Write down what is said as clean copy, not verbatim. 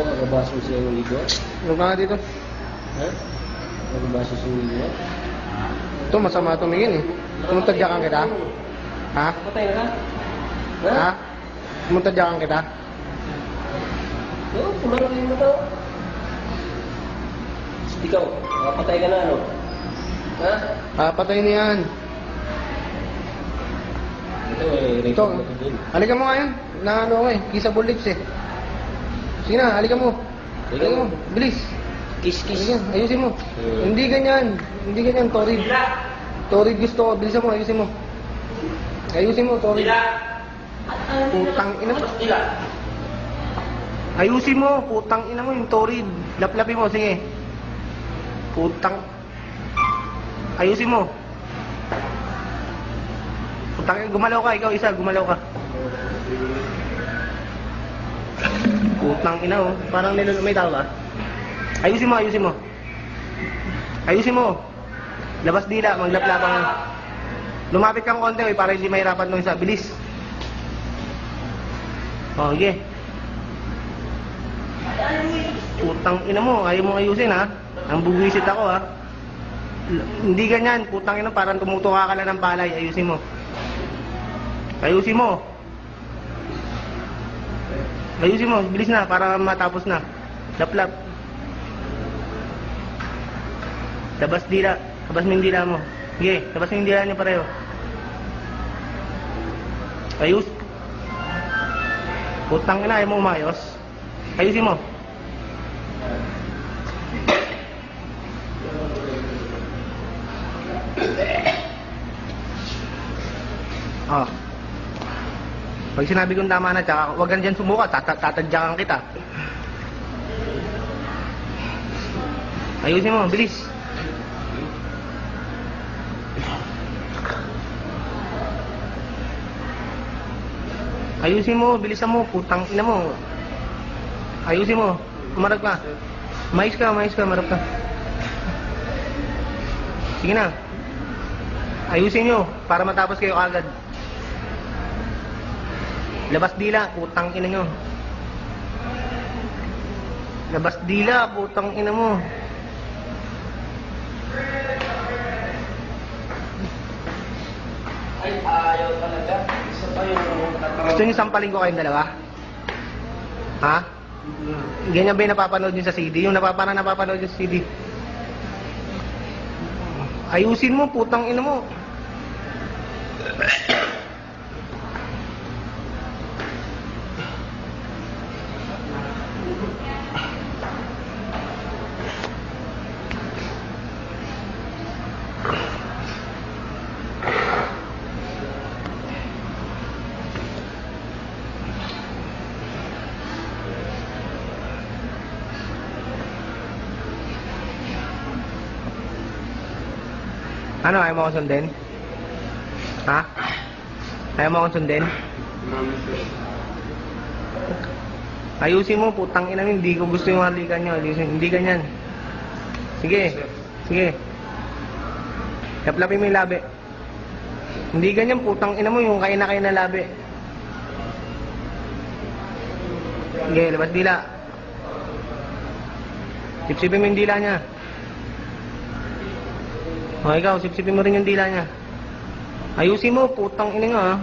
ba kagabaso siya yung ligo? Ano ka nga dito? Ha? Kagabaso siya yung ligo? Ito, masama tumingin eh. Tumutadyakan kita? Ha? Patay na ka? Ha? Tumutadyakan kita? Oo, pula lang yung mata. Ikaw, nakapatay ka na ano? Ha? Patay na yan. Ito eh, Ito, record ko din. halika mo ngayon. Na ano eh, kissable lips eh. Sige na, halika mo. Halika mo, bilis. Kiss-kiss. Halika, ayusin mo. Hindi ganyan. Hindi ganyan, Torid. Torid gusto ko, bilisan mo, ayusin mo. Ayusin mo, Torid. Putang ina mo. Ayusin mo, putang ina mo yung Torid. Laplapin mo, sige. Putang. Ayusin mo. Putang ina, gumalaw ka, ikaw isa, gumalaw ka. Putang ina oh, parang may tao ba? Ayusin mo, ayusin mo. Ayusin mo. Labas dila, maglaplapang lang. Lumapit kang konti eh, para hindi mahirapan nung isa. Bilis. Oh, sige. Putang ina mo, ayaw mo ayusin ha. Ang buwisit ako ha. Hindi ganyan, putang ina, parang tumutuka ka lang ng palay. Ayusin mo. Ayusin mo. Ayusin mo, bilis na para matapos na. Laplap. Labas dila. Labas mo yung dila mo. Sige, labas mo yung dila niyo pareho. Ayus. Putang ina, ayaw mo umayos. Ayusin mo. Oh. Pag sinabi kong tama na, tsaka huwag ka dyan sumuka, tatadyakan kita. Ayusin mo, bilis. Ayusin mo, bilisan mo, putang ina mo. Ayusin mo, umarap ka. Mais ka, umarap ka. Sige na. Ayusin nyo, para matapos kayo agad. Labas dila, putang ina nyo. Labas dila, putang ina mo. Ay, ayaw talaga. Isa pa yung Gusto nyo sampalin ko kayong dalawa? Ha? Ganyan ba yung napapanood nyo sa CD? Yung napapanood nyo sa CD? Ayusin mo, putang ina mo. Ano, ayaw mo akong sundin? Ha? Ayaw mo akong sundin? Ayusin mo, putang ina mo, hindi ko gusto yung halikan nyo. Hindi ganyan. Sige, sige. Laplapin mo yung labi. Hindi ganyan, putang ina mo, yung kain na labi. Sige, labas dila. Sipsipin mo yung dila niya. O ikaw, sipsipin mo rin yung dila niya. Ayusin mo, putang ina nga ha.